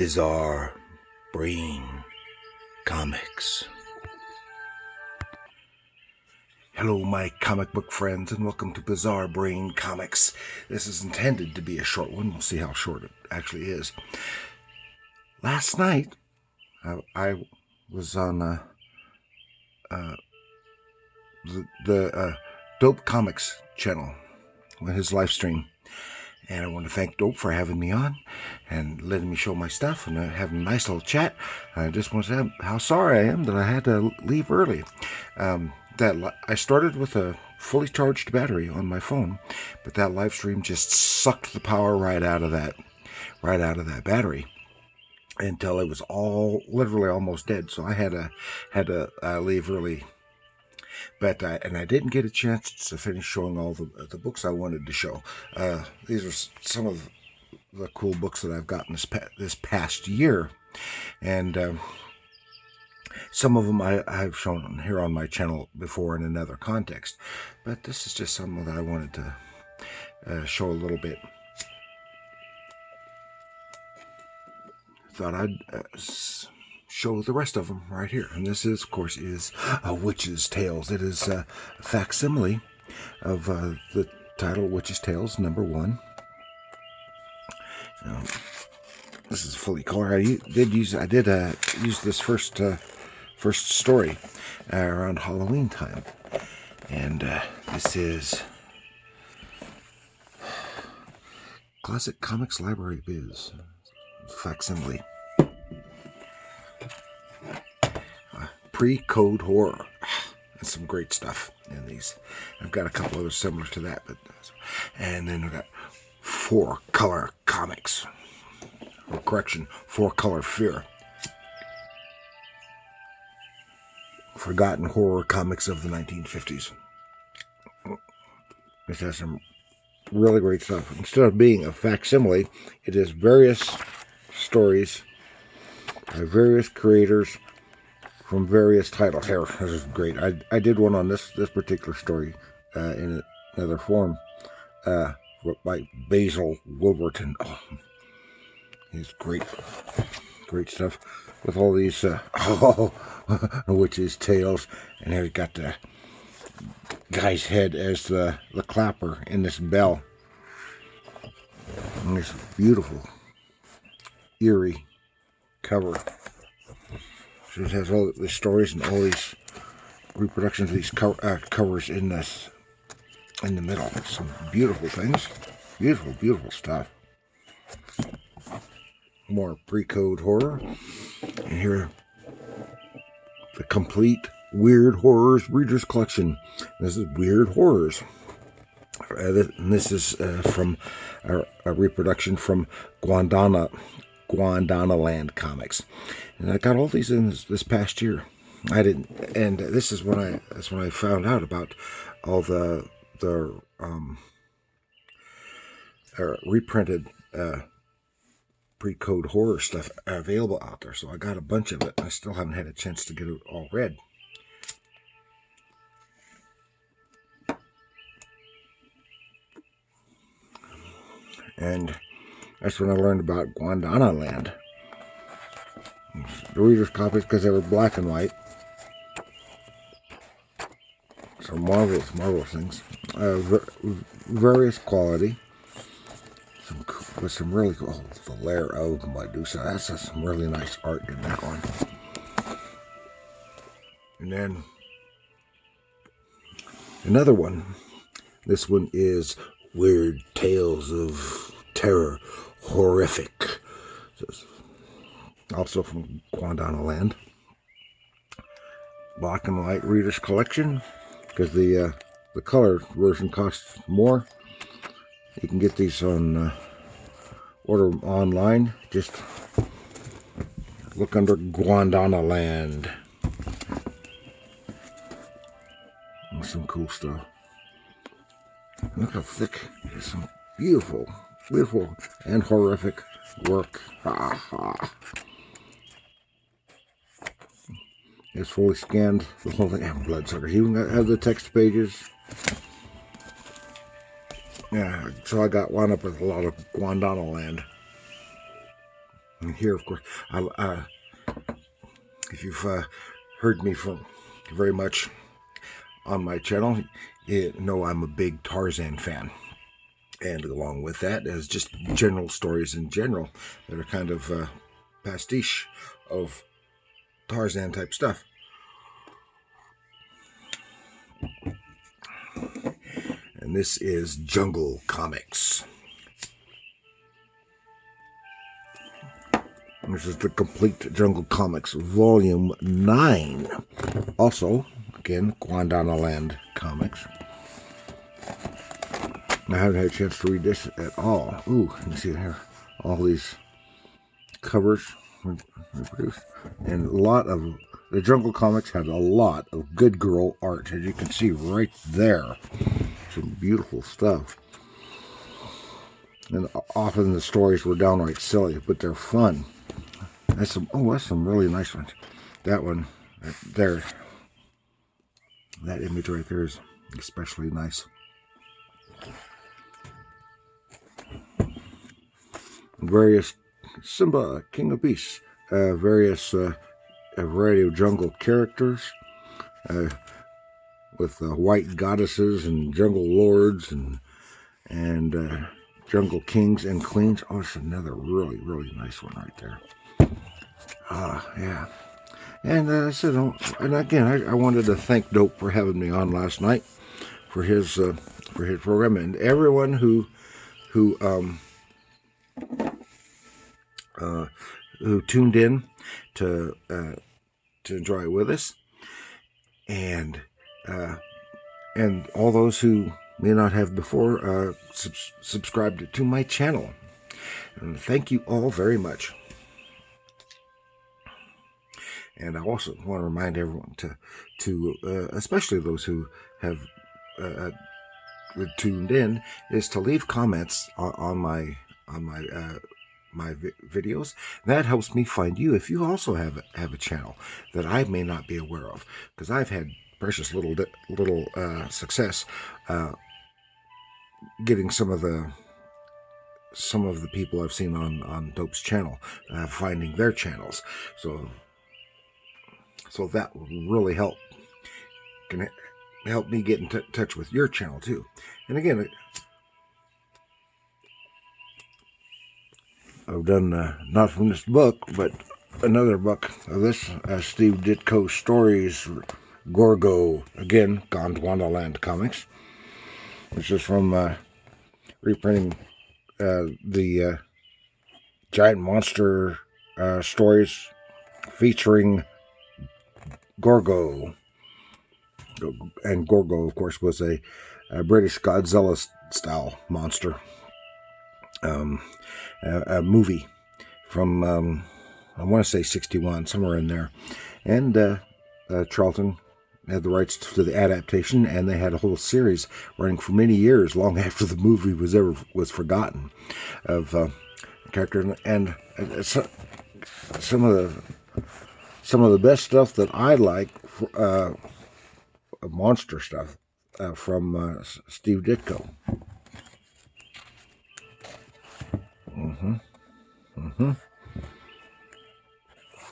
Bizarre Brain Comics. Hello, my comic book friends, and welcome to Bizarre Brain Comics. This is intended to be a short one. We'll see how short it actually is. Last night, I was on the Dope Comics channel with his live stream. And I want to thank Dope for having me on and letting me show my stuff and having a nice little chat. I just want to say how sorry I am that I had to leave early. That I started with a fully charged battery on my phone, but that live stream just sucked the power right out of that battery until it was literally almost dead. So I had to leave early. But I didn't get a chance to finish showing all the books I wanted to show. These are some of the cool books that I've gotten this past year, and some of them I've shown here on my channel before in another context. But this is just some that I wanted to show a little bit. Thought I'd show the rest of them right here. And this is, of course, A Witch's Tales. It is a facsimile of the title Witch's Tales #1. This is fully color. I did use this first story around Halloween time, and this is Classic Comics Library Biz facsimile. Pre-code horror. That's some great stuff in these. I've got a couple others similar to that, and then we've got 4-color comics, or correction, 4-color fear. Forgotten horror comics of the 1950s. This has some really great stuff. Instead of being a facsimile, it is various stories by various creators from various titles. Here, this is great. I did one on this particular story in another form by Basil Wolverton. Oh, he's great stuff with all these Witch's Tales, and here's got the guy's head as the clapper in this bell, and this beautiful, eerie cover. So it has all the stories and all these reproductions of these covers in the middle. Some beautiful things, beautiful stuff. More pre-code horror, and here the complete Weird Horrors Readers Collection. This is Weird Horrors. And this is from a reproduction from Guandana Land Comics, and I got all these in this past year. I didn't, and this is when I found out about all the reprinted pre-code horror stuff available out there. So I got a bunch of it. I still haven't had a chance to get it all read. And that's when I learned about Guandana Land. The reader's copies, because they were black and white. Some marvelous things. Various quality. With some really cool. The Lair of Medusa. That's some really nice art in that one. And then another one. This one is Weird Tales of Terror. Horrific. Also from Guandana Land. Black and white readers collection, because the color version costs more. You can get these on order online. Just look under Guandana Land. And some cool stuff. Look how thick. There's some beautiful and horrific work. It's fully scanned, the whole thing, and bloodsuckers. You even have the text pages. Yeah, so I got wound up with a lot of Guandana Land. And here, of course, if you've heard me from very much on my channel, you know I'm a big Tarzan fan. And along with that is just general stories in general that are kind of pastiche of Tarzan type stuff. And this is Jungle Comics. This is the Complete Jungle Comics, Volume 9. Also, again, Gondwanaland Comics. I haven't had a chance to read this at all. Ooh, you can see here all these covers reproduced. And a lot of the Jungle Comics had a lot of good girl art, as you can see right there. Some beautiful stuff. And often the stories were downright silly, but they're fun. That's some really nice ones. That one, there, that image right there is especially nice. Various Simba, King of Beasts, various a variety of jungle characters, with white goddesses and jungle lords and jungle kings and queens. Oh, it's another really nice one right there. Yeah. And I said, and again, I wanted to thank Dope for having me on last night for his program, and everyone who tuned in to enjoy it with us, and all those who may not have before subscribed to my channel. And thank you all very much. And I also want to remind everyone to especially those who have tuned in, is to leave comments on my videos. That helps me find you if you also have a channel that I may not be aware of, because I've had precious little success getting some of the people I've seen on Dope's channel, finding their channels. So that will really help. Can help me get in touch with your channel too. And again, I've done not from this book, but another book of this Steve Ditko stories, Gorgo, again, Gondwanaland Comics, which is from reprinting the giant monster stories featuring Gorgo. And Gorgo, of course, was a British Godzilla-style monster. A movie from, I want to say 61, somewhere in there. And Charlton had the rights to the adaptation, and they had a whole series running for many years, long after the movie was forgotten, of character. And some of the best stuff that I like, monster stuff, from Steve Ditko.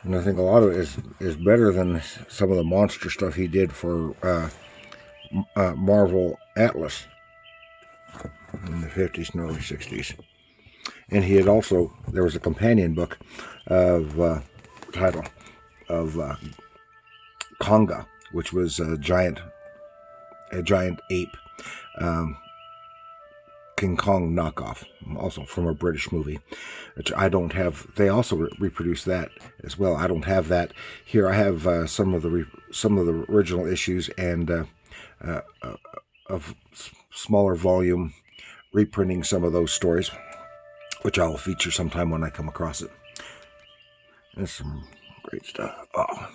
And I think a lot of it is better than some of the monster stuff he did for Marvel Atlas in the 50s and early 60s. And he had also, there was a companion book of title of Konga, which was a giant ape, King Kong knockoff, also from a British movie, which I don't have. They also reproduced that as well. I don't have that here. I have some of the original issues and of smaller volume reprinting some of those stories, which I'll feature sometime when I come across it. There's some great stuff. Oh.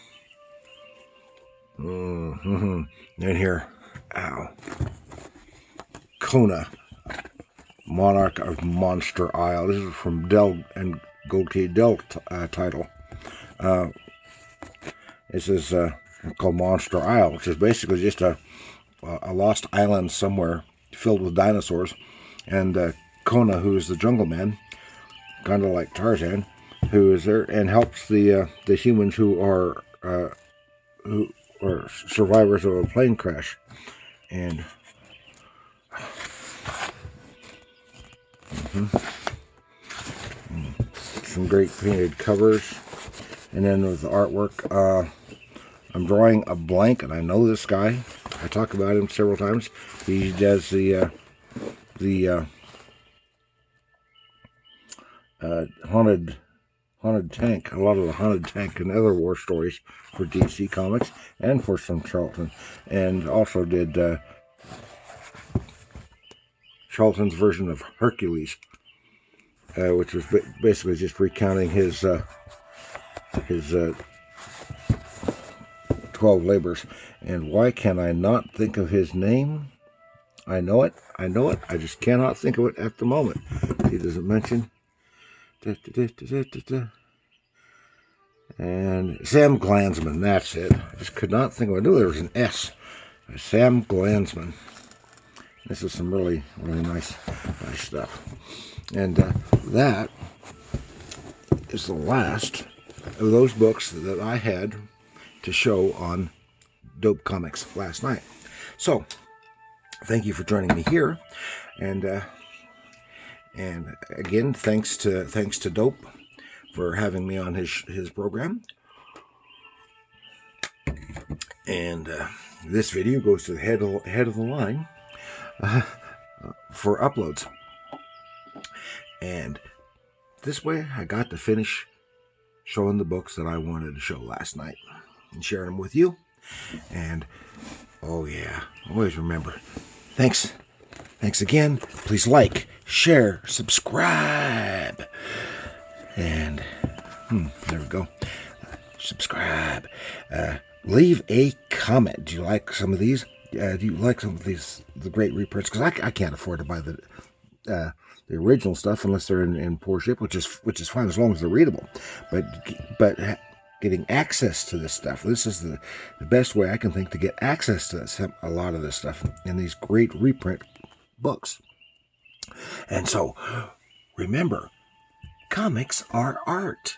And here, Kona, Monarch of Monster Isle. This is from Dell and Goldkey Dell title. This is called Monster Isle, which is basically just a lost island somewhere filled with dinosaurs. And Kona, who is the jungle man, kind of like Tarzan, who is there and helps the humans who are survivors of a plane crash. And some great painted covers, and then with the artwork, I'm drawing a blank, and I know this guy. I talk about him several times. He does the haunted tank, a lot of the haunted tank and other war stories for DC Comics and for some Charlton, and also did Charlton's version of Hercules, which was basically just recounting his 12 labors. And why can I not think of his name? I know it. I just cannot think of it at the moment. He doesn't mention. And Sam Glanzman, that's it. I just could not think of it. I knew there was an S. Sam Glanzman. This is some really, really nice stuff. And that is the last of those books that I had to show on Dope Comics last night. So, thank you for joining me here. And again, thanks to Dope for having me on his program. And this video goes to the head of the line for uploads. And this way, I got to finish showing the books that I wanted to show last night and sharing them with you. And oh yeah, always remember, thanks again. Please like, share, subscribe, and there we go. Subscribe. Leave a comment. Do you like some of these? Do you like some of these, the great reprints? Because I can't afford to buy the original stuff unless they're in poor shape, which is fine as long as they're readable. But getting access to this stuff, this is the best way I can think to get access to this, a lot of this stuff in these great reprint books. And so remember, comics are art.